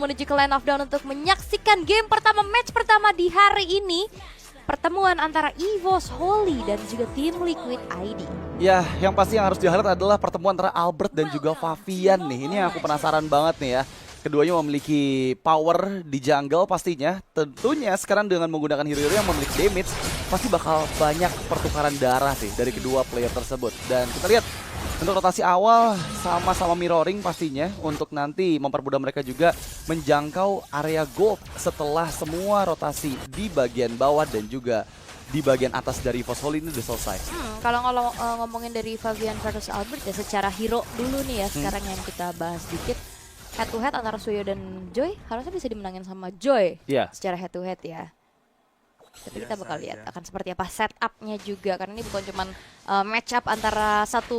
Menuju ke line of down untuk menyaksikan game pertama, match pertama di hari ini. Pertemuan antara EVOS Holy dan juga tim Liquid ID. Ya, yang pasti yang harus di-highlight adalah pertemuan antara Albert dan juga Favian nih. Ini yang aku penasaran banget nih ya. Keduanya memiliki power di jungle pastinya. Tentunya sekarang dengan menggunakan hero-hero yang memiliki damage, pasti bakal banyak pertukaran darah sih dari kedua player tersebut. Dan kita lihat untuk rotasi awal sama-sama mirroring pastinya untuk nanti mempermudah mereka juga menjangkau area gold setelah semua rotasi di bagian bawah dan juga di bagian atas dari EVOS Holy ini udah selesai. Kalau ngomongin dari Favian versus Albert ya secara hero dulu nih ya, sekarang yang kita bahas dikit. Head to head antara Suyo dan Joy harusnya bisa dimenangin sama Joy secara head to head ya. Tapi kita bakal lihat akan seperti apa setupnya juga, karena ini bukan cuman match up antara satu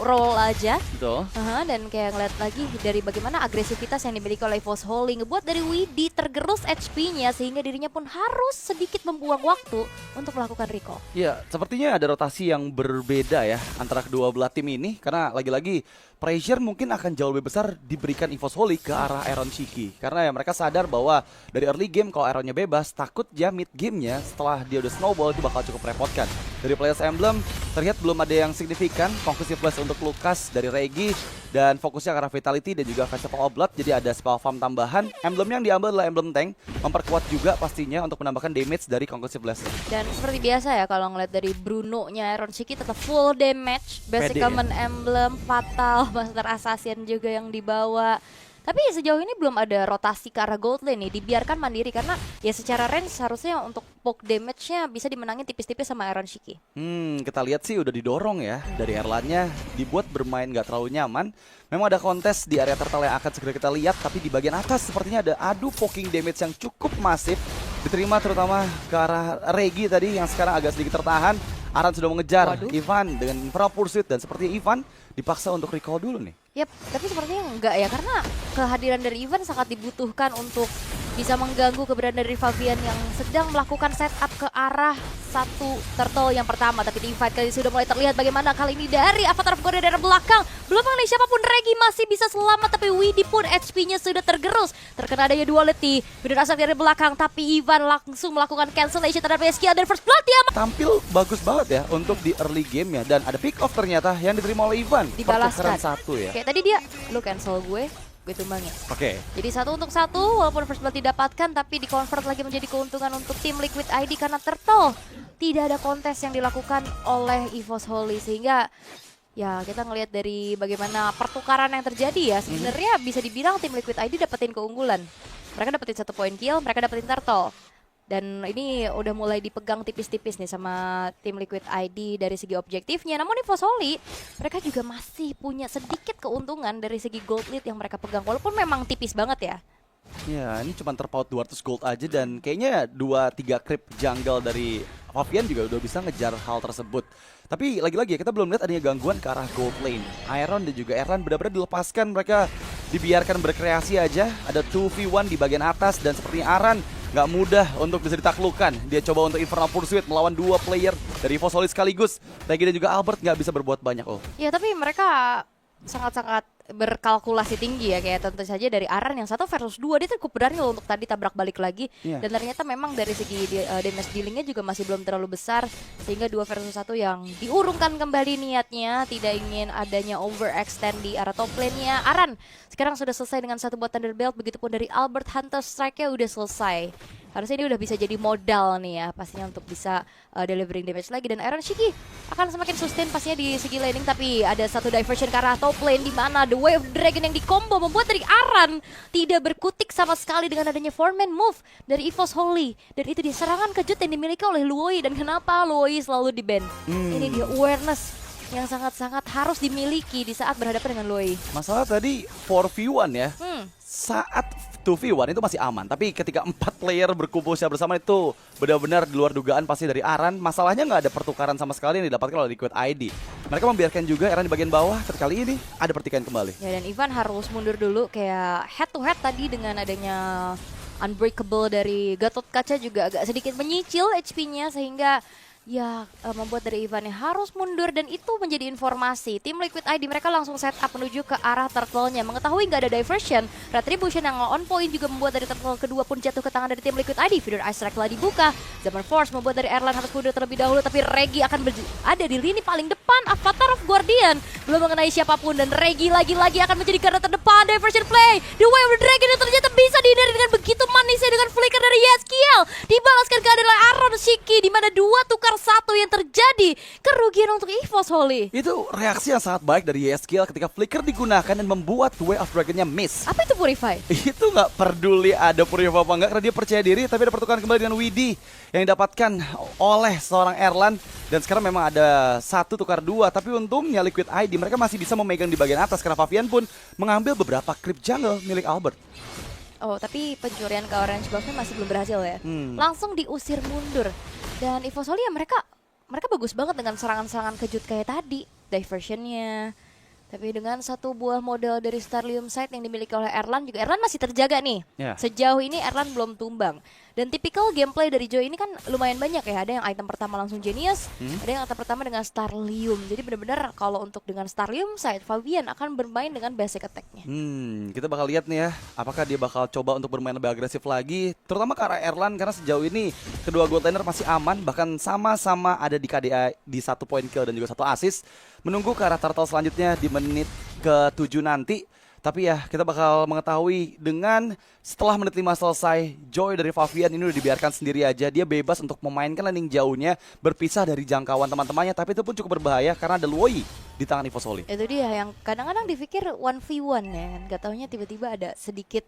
role aja. Betul. Dan kayak ngeliat lagi dari bagaimana agresivitas yang dimiliki oleh EVOS Holy ngebuat dari Widhi tergerus HP-nya sehingga dirinya pun harus sedikit membuang waktu untuk melakukan recall. Ya, sepertinya ada rotasi yang berbeda ya antara kedua belah tim ini, karena lagi-lagi pressure mungkin akan jauh lebih besar diberikan EVOS Holy ke arah Iron Shiki. Karena ya mereka sadar bahwa dari early game kalau Ironnya bebas, takut ya mid gamenya setelah dia udah snowball itu bakal cukup repotkan. Dari Players Emblem terlihat belum ada yang signifikan, conclusive flash untuk Lucas dari Regi, dan fokusnya ke arah Vitality dan juga Festival of Blood, jadi ada spell farm tambahan. Emblem yang diambil adalah emblem tank, memperkuat juga pastinya untuk menambahkan damage dari conclusive flash. Dan seperti biasa ya kalau ngeliat dari Bruno-nya Iron Shiki tetap full damage, basic common emblem, fatal, Master Assassin juga yang dibawa. Tapi sejauh ini belum ada rotasi ke arah gold lane nih, dibiarkan mandiri karena ya secara range harusnya untuk poke damage-nya bisa dimenangin tipis-tipis sama Iron Shiki. Kita lihat sih udah didorong ya dari Erlannya, dibuat bermain gak terlalu nyaman. Memang ada kontes di area turtle yang akan segera kita lihat, tapi di bagian atas sepertinya ada adu poking damage yang cukup masif diterima terutama ke arah Regi tadi yang sekarang agak sedikit tertahan. Aran sudah mengejar Ivan dengan Infernal Pursuit dan sepertinya Ivan dipaksa untuk recall dulu nih. Yap, tapi sepertinya enggak ya, karena kehadiran dari Ivan sangat dibutuhkan untuk bisa mengganggu keberadaan dari Favian yang sedang melakukan setup ke arah satu turtle yang pertama. Tapi di fight kali ini sudah mulai terlihat bagaimana kali ini dari Avatar of God dari belakang. Belum mengenai siapapun, Regi masih bisa selamat, tapi Widhi pun HP-nya sudah tergerus. Terkena daya duality, benar asal dari belakang, tapi Ivan langsung melakukan cancellation terhadap skill dari First Blood ya. Tampil bagus banget ya untuk di early game ya, dan ada pick off ternyata yang diterima oleh Ivan. Dibalaskan. Satu ya. Kayak tadi dia, lu cancel gue tumbangin. Oke. Jadi 1 untuk 1, walaupun First Blood didapatkan, tapi di-convert lagi menjadi keuntungan untuk tim Liquid ID karena Turtle tidak ada kontes yang dilakukan oleh EVOS Holy, sehingga ya kita ngelihat dari bagaimana pertukaran yang terjadi ya, sebenarnya bisa dibilang tim Liquid ID dapetin keunggulan. Mereka dapetin 1 poin kill, mereka dapetin Turtle. Dan ini udah mulai dipegang tipis-tipis nih sama tim Liquid ID dari segi objektifnya. Namun EVOS Holy, mereka juga masih punya sedikit keuntungan dari segi gold lead yang mereka pegang. Walaupun memang tipis banget ya. Ya, ini cuma terpaut 200 gold aja dan kayaknya 2-3 creep jungle dari Favian juga udah bisa ngejar hal tersebut. Tapi lagi-lagi kita belum lihat adanya gangguan ke arah gold lane. Iron dan juga Erlan benar-benar dilepaskan, mereka dibiarkan berkreasi aja. Ada 2v1 di bagian atas dan sepertinya Aran nggak mudah untuk bisa ditaklukkan. Dia coba untuk Infernal Pursuit melawan 2 player dari EVOS Holy sekaligus. Regi dan juga Albert nggak bisa berbuat banyak. Ya tapi mereka sangat-sangat berkalkulasi tinggi ya, kayak tentu saja dari Aran yang 1 versus 2 dia cukup berani loh untuk tadi tabrak balik lagi. Dan ternyata memang dari segi damage dealingnya juga masih belum terlalu besar, sehingga 2 versus 1 yang diurungkan kembali niatnya, tidak ingin adanya overextend di arah top lane-nya. Aran sekarang sudah selesai dengan 1 buat Thunderbelt, begitupun dari Albert, Hunter Strike-nya udah selesai. Harusnya ini udah bisa jadi modal nih ya pastinya untuk bisa delivering damage lagi. Dan Iron Shiki akan semakin sustain pastinya di segi laning, tapi ada 1 diversion ke arah top lane di mana The Way of Dragon yang dikombo membuat dari Aran tidak berkutik sama sekali dengan adanya 4-man move dari EVOS Holy. Dan itu dia serangan kejut yang dimiliki oleh Luoi. Dan kenapa Luoi selalu di-ban? Ini dia awareness yang sangat-sangat harus dimiliki di saat berhadapan dengan Luoi. Masalah tadi 4v1 ya. Saat 2v1 itu masih aman, tapi ketika 4 player berkumpul secara bersama itu benar-benar di luar dugaan pasti dari Aran. Masalahnya nggak ada pertukaran sama sekali yang didapatkan oleh Liquid ID. Mereka membiarkan juga Aran di bagian bawah, kali ini ada pertikaian kembali. Ya, dan Ivan harus mundur dulu, kayak head to head tadi dengan adanya Unbreakable dari Gatot Kaca juga agak sedikit menyicil HP-nya, sehingga ya membuat dari Ivan yang harus mundur, dan itu menjadi informasi. Tim Liquid ID mereka langsung set up menuju ke arah turtle-nya. Mengetahui nggak ada diversion, Retribution yang on point juga membuat dari turtle kedua pun jatuh ke tangan dari tim Liquid ID. Feeder Ice Strike telah dibuka. Zaman Force membuat dari Erlan harus mundur terlebih dahulu, tapi Regi akan ada di lini paling depan. Avatar of Guardian belum mengenai siapapun, dan Regi lagi-lagi akan menjadi garda terdepan. Diversion play, The Way of the Dragon yang ternyata bisa dihindari dengan begitu manisnya dengan flicker dari Yeskiel. Dibalaskan ke adalah Aaron Shiki, di mana 2 tukar 1 yang terjadi. Kerugian untuk EVOS, Holy. Itu reaksi yang sangat baik dari Yeskiel ketika flicker digunakan dan membuat The Way of Dragon-nya miss. Apa itu Purify? Itu nggak peduli ada Purify apa enggak, karena dia percaya diri. Tapi ada pertukaran kembali dengan Widhi yang didapatkan oleh seorang Erlan. Dan sekarang memang ada 1 tukar 2. Tapi untungnya Liquid ID mereka masih bisa memegang di bagian atas, karena Favian pun mengambil beberapa creep jungle milik Albert. Oh, tapi pencurian ke Orange Buff-nya masih belum berhasil ya. Langsung diusir mundur. Dan EVOS Holy ya mereka bagus banget dengan serangan-serangan kejut kayak tadi. Diversionnya. Tapi dengan 1 buah model dari Starlium Sight yang dimiliki oleh Erlan juga, Erlan masih terjaga nih. Sejauh ini Erlan belum tumbang. Dan tipikal gameplay dari Joy ini kan lumayan banyak ya. Ada yang item pertama langsung Genius, ada yang item pertama dengan Starlium. Jadi benar-benar kalau untuk dengan Starlium Sight, Fabian akan bermain dengan basic attack-nya. Kita bakal lihat nih ya, apakah dia bakal coba untuk bermain lebih agresif lagi, terutama ke arah Erlan, karena sejauh ini kedua gold laner masih aman, bahkan sama-sama ada di KDA di 1 point kill dan juga 1 assist. Menunggu ke arah turtle selanjutnya di menit ke-7 nanti. Tapi ya kita bakal mengetahui dengan setelah menit 5 selesai, Joy dari Favian ini udah dibiarkan sendiri aja. Dia bebas untuk memainkan landing jauhnya, berpisah dari jangkauan teman-temannya. Tapi itu pun cukup berbahaya karena ada Luoi di tangan EVOS Holy. Itu dia yang kadang-kadang dipikir 1v1 ya kan. Gak taunya tiba-tiba ada sedikit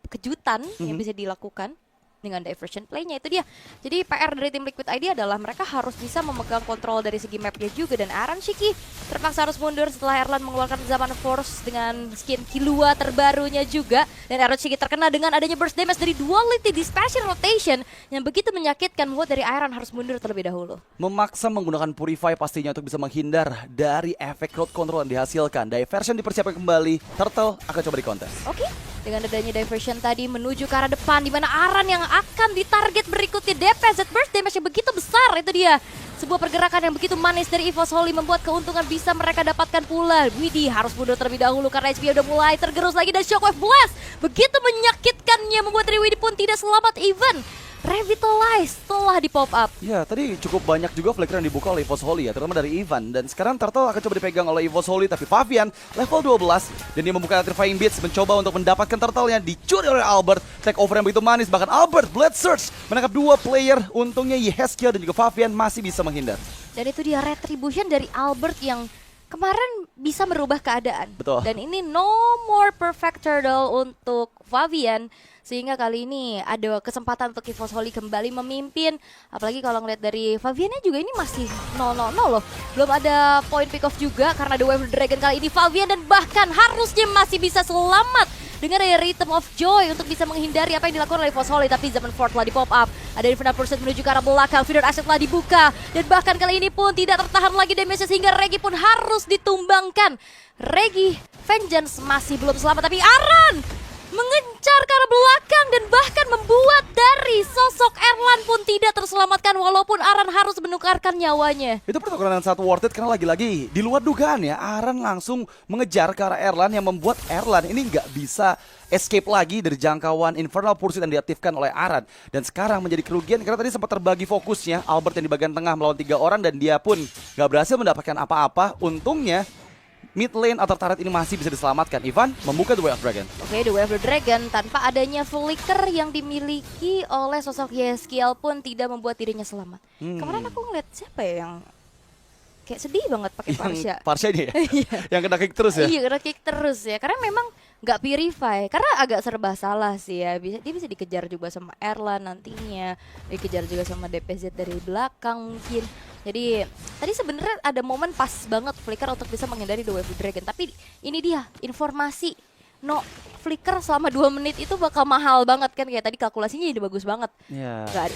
kejutan yang bisa dilakukan dengan diversion play-nya. Itu dia. Jadi PR dari tim Liquid ID adalah mereka harus bisa memegang kontrol dari segi map-nya juga. Dan Aaron Shiki terpaksa harus mundur setelah Erlan mengeluarkan Zaman Force dengan skin Killua terbarunya juga. Dan Aaron Shiki terkena dengan adanya burst damage dari Duality Dispassion Rotation yang begitu menyakitkan, membuat dari Aaron harus mundur terlebih dahulu. Memaksa menggunakan Purify pastinya untuk bisa menghindar dari efek crowd control yang dihasilkan. Diversion dipersiapkan kembali, Turtle akan coba di kontes. Oke. Dengan adanya diversion tadi menuju ke arah depan, di mana Aran yang akan ditarget berikutnya. DPZ burst damage yang begitu besar, itu dia. Sebuah pergerakan yang begitu manis dari EVOS Holy membuat keuntungan bisa mereka dapatkan pula. Widhi harus mundur terlebih dahulu karena HP udah mulai tergerus lagi, dan Shockwave Blast begitu menyakitkannya membuat dari Widhi pun tidak selamat. Even Revitalize telah di pop up. Ya, tadi cukup banyak juga flicker yang dibuka oleh EVOS Holy ya, terutama dari Ivan. Dan sekarang Turtle akan coba dipegang oleh EVOS Holy, tapi Favian level 12 dan dia membuka Electrifying Beats mencoba untuk mendapatkan Turtle-nya. Dicuri oleh Albert, take over yang begitu manis. Bahkan Albert Blade Surge menangkap 2 player. Untungnya Yeskiel dan juga Favian masih bisa menghindar. Dan itu dia retribution dari Albert yang kemarin bisa merubah keadaan. Betul. Dan ini no more perfect turtle untuk Favian. Sehingga kali ini ada kesempatan untuk EVOS Holy kembali memimpin. Apalagi kalau ngeliat dari Faviannya juga ini masih 0-0 loh. Belum ada point pick off juga karena The Wave Dragon kali ini Favian. Dan bahkan harusnya masih bisa selamat dengan ada Rhythm of Joy untuk bisa menghindari apa yang dilakukan oleh EVOS Holy. Tapi Zaman Fort telah di pop up. Ada Infinite Pursuit menuju ke arah belakang. Feeder Asset telah dibuka. Dan bahkan kali ini pun tidak tertahan lagi damage sehingga Regi pun harus ditumbangkan. Regi Vengeance masih belum selamat, tapi Aran mengejar ke arah belakang dan bahkan membuat dari sosok Erlan pun tidak terselamatkan walaupun Aran harus menukarkan nyawanya. Itu pertukaran yang sangat worth it karena lagi-lagi di luar dugaan ya, Aran langsung mengejar ke arah Erlan yang membuat Erlan ini nggak bisa escape lagi dari jangkauan Infernal Pursuit yang diaktifkan oleh Aran. Dan sekarang menjadi kerugian karena tadi sempat terbagi fokusnya. Albert yang di bagian tengah melawan 3 orang dan dia pun nggak berhasil mendapatkan apa-apa. Untungnya mid lane atau turret ini masih bisa diselamatkan. Ivan membuka The Way of Dragon. Oke, The Way of the Dragon tanpa adanya flicker yang dimiliki oleh sosok Yeskiel pun tidak membuat dirinya selamat. Kemarin aku ngeliat siapa ya yang kayak sedih banget pakai Parsha. Parsha ini ya? Yang kena kick terus ya? Iya, kena kick terus ya. Karena memang nggak purify. Karena agak serba salah sih ya. Dia bisa dikejar juga sama Erlan nantinya. Dikejar juga sama DPZ dari belakang mungkin. Jadi tadi sebenarnya ada momen pas banget flicker untuk bisa menghindari The Wave of Dragon. Tapi ini dia informasi no flicker selama 2 menit itu bakal mahal banget kan. Kayak tadi kalkulasinya jadi bagus banget.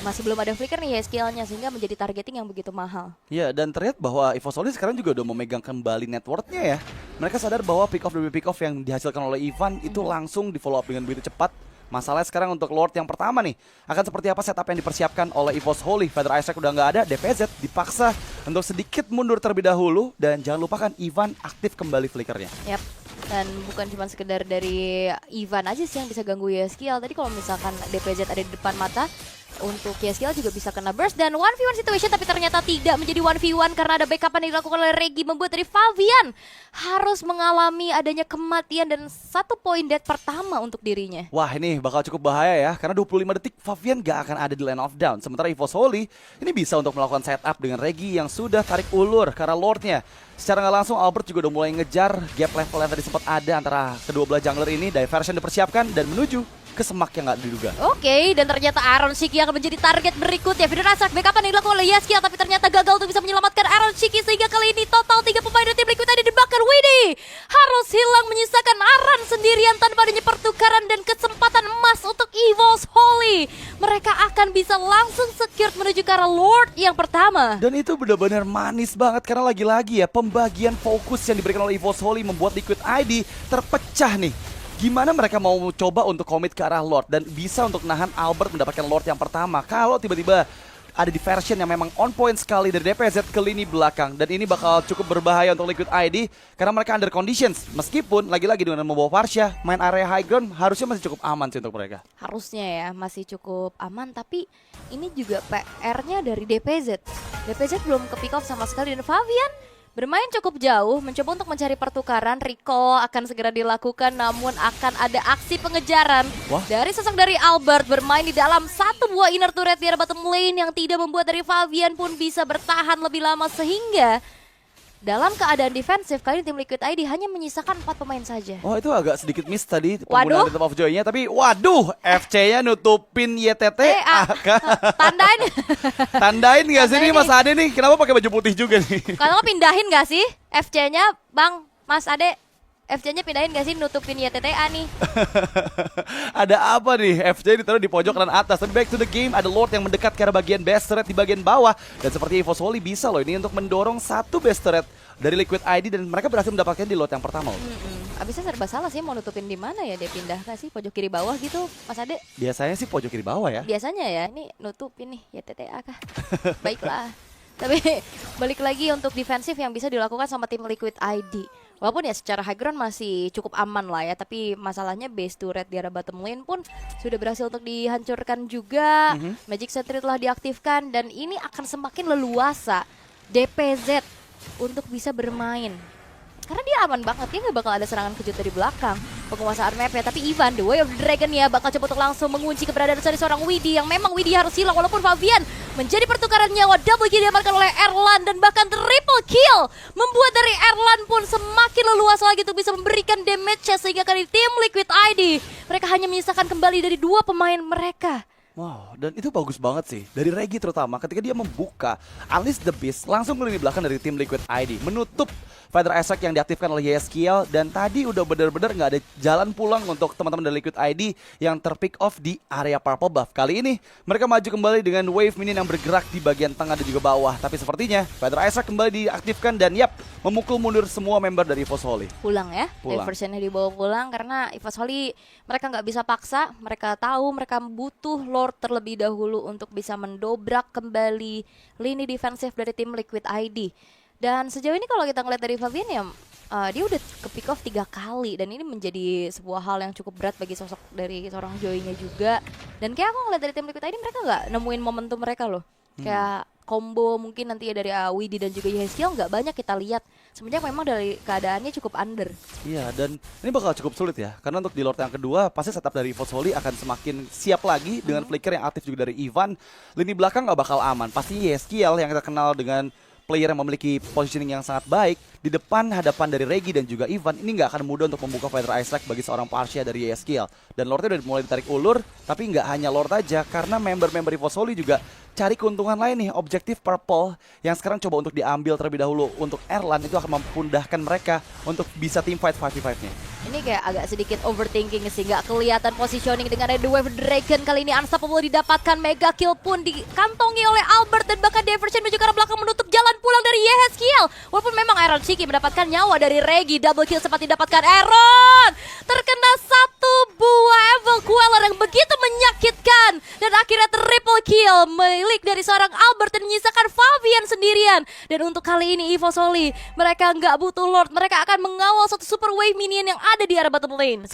Masih belum ada flicker nih ya skillnya, sehingga menjadi targeting yang begitu mahal. Iya, dan terlihat bahwa EVOS Holy sekarang juga udah memegang kembali networknya ya. Mereka sadar bahwa pick off demi pick off yang dihasilkan oleh Ivan itu langsung di follow up dengan begitu cepat. Masalahnya sekarang untuk Lord yang pertama nih, akan seperti apa setup yang dipersiapkan oleh EVOS Holy. Feather Isaac udah nggak ada, DPZ dipaksa untuk sedikit mundur terlebih dahulu. Dan jangan lupakan Ivan aktif kembali flickernya. Yap. Dan bukan cuma sekedar dari Ivan aja sih yang bisa ganggu Yeskiel. Tadi kalau misalkan DPZ ada di depan mata, untuk Yeskiel juga bisa kena burst dan 1v1 situation, tapi ternyata tidak menjadi 1v1 karena ada backup yang dilakukan oleh Regi, membuat dari Favian harus mengalami adanya kematian dan 1 poin death pertama untuk dirinya. Wah, ini bakal cukup bahaya ya, karena 25 detik Favian gak akan ada di line of down. Sementara EVOS Holy ini bisa untuk melakukan setup dengan Regi yang sudah tarik ulur karena Lordnya. Secara nggak langsung Albert juga udah mulai ngejar gap level yang tadi sempat ada antara kedua belah jungler ini. Diversion dipersiapkan dan menuju ke semak yang nggak diduga. Oke, dan ternyata Aaron Shiki akan menjadi target berikutnya. Video Razak backup yang dilakukan oleh Yeskiel, tapi ternyata gagal untuk bisa menyelamatkan Aaron Shiki, sehingga kali ini total 3 pemain dari tim Liquid ada dibakar. Widih harus hilang menyisakan Aaron sendirian tanpa adanya pertukaran dan kesempatan emas untuk EVOS Holy. Mereka akan bisa langsung secure menuju ke arah Lord yang pertama. Dan itu benar-benar manis banget karena lagi-lagi ya pembagian fokus yang diberikan oleh EVOS Holy membuat Liquid ID terpecah nih. Gimana mereka mau coba untuk komit ke arah Lord dan bisa untuk nahan Albert mendapatkan Lord yang pertama kalau tiba-tiba ada diversion yang memang on point sekali dari DPZ ke lini belakang. Dan ini bakal cukup berbahaya untuk Liquid ID karena mereka under conditions. Meskipun lagi-lagi dengan membawa Varsha, main area high ground harusnya masih cukup aman sih untuk mereka. Harusnya ya masih cukup aman, tapi ini juga PR-nya dari DPZ. DPZ belum ke pick off sama sekali dan Favian bermain cukup jauh, mencoba untuk mencari pertukaran. Recall akan segera dilakukan, namun akan ada aksi pengejaran. Wah. Dari sosok dari Albert bermain di dalam satu buah inner turret di arah bottom lane yang tidak membuat dari Favian pun bisa bertahan lebih lama, sehingga dalam keadaan defensif kali ini tim Liquid ID hanya menyisakan 4 pemain saja. Oh, itu agak sedikit miss tadi Waduh. penggunaan Rhythm of Joy-nya, tapi waduh, FC-nya nutupin YTT. Tandain. Tandain nggak sih nih Mas Ade nih? Kenapa pakai baju putih juga nih? Kalau pindahin gak sih FC-nya, Bang, Mas Ade? FC-nya pindahin gak sih nutupin YTTA nih? Ada apa nih? FC ditaruh di pojok kanan atas. Tapi back to the game, ada Lord yang mendekat ke arah bagian base turret di bagian bawah. Dan seperti EVOS Holy bisa loh ini untuk mendorong satu base turret dari Liquid ID dan mereka berhasil mendapatkan di Lord yang pertama. Abisnya serba salah sih, mau nutupin di mana ya? Dia pindah gak sih pojok kiri bawah gitu, Mas Ade? Biasanya sih pojok kiri bawah ya. Biasanya ya, ini nutupin nih YTTA kah? Baiklah. Tapi balik lagi untuk defensif yang bisa dilakukan sama tim Liquid ID. Walaupun ya secara high ground masih cukup aman lah ya, tapi masalahnya base turret di arah bottom lane pun sudah berhasil untuk dihancurkan juga. Magic Sentry telah diaktifkan dan ini akan semakin leluasa DPZ untuk bisa bermain. Karena dia aman banget, dia nggak bakal ada serangan kejut dari belakang. Penguasaan mapnya, tapi Ivan, the way of the dragon ya, bakal coba untuk langsung mengunci keberadaan dari seorang Widhi yang memang Widhi harus hilang. Walaupun Favian menjadi pertukaran nyawa, double kill diamankan oleh Erlan dan bahkan triple kill. Membuat dari Erlan pun semakin leluasa lagi untuk bisa memberikan damage-nya, sehingga kali tim Liquid ID mereka hanya menyisakan kembali dari 2 pemain mereka. Wow, dan itu bagus banget sih. Dari Regi terutama ketika dia membuka Unleash the Beast langsung ke lini belakang dari tim Liquid ID. Menutup Feather Isaac yang diaktifkan oleh Yeskiel. Dan tadi udah bener-bener gak ada jalan pulang untuk teman-teman dari Liquid ID yang terpick off di area purple buff. Kali ini mereka maju kembali dengan wave minion yang bergerak di bagian tengah dan juga bawah. Tapi sepertinya Feather Isaac kembali diaktifkan dan yap, memukul mundur semua member dari EVOS Holy. Pulang ya, Pulang. diversionnya dibawa pulang karena EVOS Holy mereka nggak bisa paksa. Mereka tahu mereka butuh Lord terlebih dahulu untuk bisa mendobrak kembali lini defensif dari tim Liquid ID. Dan sejauh ini kalau kita ngeliat dari Favian ya, dia udah ke pick off 3 kali dan ini menjadi sebuah hal yang cukup berat bagi sosok dari seorang Joy-nya juga. Dan kayak aku ngeliat dari tim Liquid ID mereka nggak nemuin momentum mereka loh. Kayak combo mungkin nanti ya dari Widhi dan juga Yeskiel nggak banyak kita lihat. Sebenarnya memang dari keadaannya cukup under. Iya, dan ini bakal cukup sulit ya. Karena untuk di Lord yang kedua, pasti setup dari EVOS Holy akan semakin siap lagi dengan flicker yang aktif juga dari Ivan. Lini belakang nggak bakal aman. Pasti Yeskiel yang kita kenal dengan player yang memiliki positioning yang sangat baik di depan hadapan dari Regi dan juga Ivan, ini nggak akan mudah untuk membuka Feather Isaac bagi seorang Varsha dari Yeskiel. Dan Lordnya udah mulai ditarik ulur, tapi nggak hanya Lord aja, karena member-member EVOS Holy juga cari keuntungan lain nih. Objektif Purple yang sekarang coba untuk diambil terlebih dahulu untuk Erlan itu akan memudahkan mereka untuk bisa team fight 5v5-nya. Ini kayak agak sedikit overthinking sih, nggak kelihatan positioning dengan Red Wave Dragon. Kali ini Unstoppable didapatkan, mega kill pun dikantongi oleh Albert dan bahkan diversion menuju ke arah belakang menutup jalan pulang dari Yehezkiel. Walaupun memang Iron Shiki mendapatkan nyawa dari Regi, double kill sempat didapatkan Aaron. Terkena satu buah Evil Queller yang begitu menyakitkan dan akhirnya triple kill milik dari seorang Albert dan menyisakan Fabian sendirian. Dan untuk kali ini EVO Soli, mereka nggak butuh Lord, mereka akan mengawal satu super wave minion yang ada di arah bottom lane. 1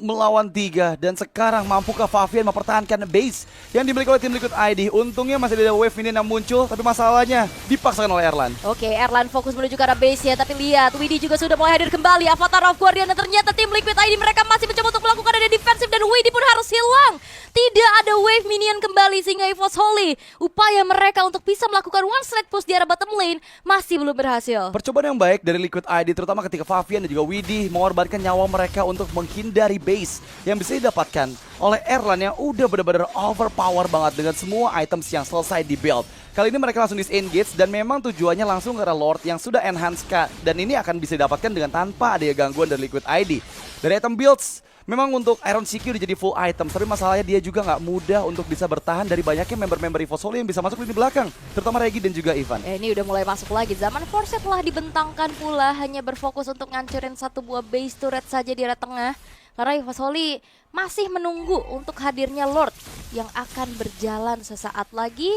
melawan 3 dan sekarang mampukah Fabian mempertahankan base yang dimiliki oleh tim Liquid ID? Untungnya masih ada wave minion yang muncul, tapi masalahnya dipaksakan oleh Erlan. Oke, Erlan fokus menuju ke arah base ya, tapi lihat Widhi juga sudah mulai hadir kembali, Avatar of Guardian, dan ternyata tim Liquid ID mereka masih mencoba untuk melakukan ada defensif dan Widhi pun harus hilang. Tidak ada wave minion kembali sehingga EVO Soli upaya mereka untuk bisa melakukan one straight push di arah bottom lane masih belum berhasil. Percobaan yang baik dari Liquid ID terutama ketika Fabian dan juga Widhi mengorbankan nyawa mereka untuk menghindari base yang bisa didapatkan oleh Erlan yang udah benar-benar overpower banget dengan semua items yang selesai di build. Kali ini mereka langsung disengage dan memang tujuannya langsung ke arah Lord yang sudah enhance dan ini akan bisa didapatkan dengan tanpa ada gangguan dari Liquid ID. Dari item builds, memang untuk Iron Shiki udah jadi full item, tapi masalahnya dia juga nggak mudah untuk bisa bertahan dari banyaknya member-member EVO Soli yang bisa masuk di belakang, terutama Regi dan juga Ivan. Ini udah mulai masuk lagi, zaman Forset telah dibentangkan pula, hanya berfokus untuk ngancurin satu buah base turret saja di arah tengah. Karena EVO Soli masih menunggu untuk hadirnya Lord yang akan berjalan sesaat lagi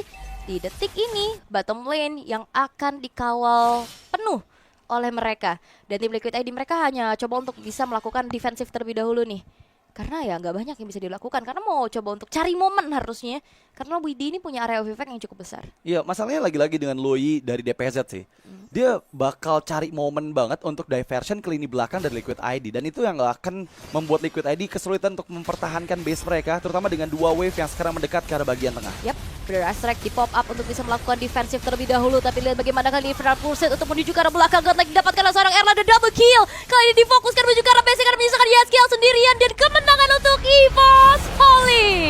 di detik ini, bottom lane yang akan dikawal penuh oleh mereka. Dan tim Liquid ID mereka hanya coba untuk bisa melakukan defensif terlebih dahulu nih. Karena ya nggak banyak yang bisa dilakukan, karena mau coba untuk cari momen harusnya. Karena Widhi ini punya area of effect yang cukup besar. Iya, masalahnya lagi-lagi dengan Loi dari DPZ sih. Dia bakal cari momen banget untuk diversion ke lini belakang dari Liquid ID. Dan itu yang gak akan membuat Liquid ID kesulitan untuk mempertahankan base mereka, terutama dengan dua wave yang sekarang mendekat ke arah bagian tengah. Yap, Brother Strike di pop up untuk bisa melakukan defensif terlebih dahulu. Tapi lihat bagaimana kali ini Infernal Pulsate untuk menuju ke arah belakang. Godlike didapatkan oleh seorang Erlan, dan double kill. Kali ini difokuskan menuju ke arah base karena menyisakan Yehezkiel sendirian. Dan kemenangan untuk EVO Soli.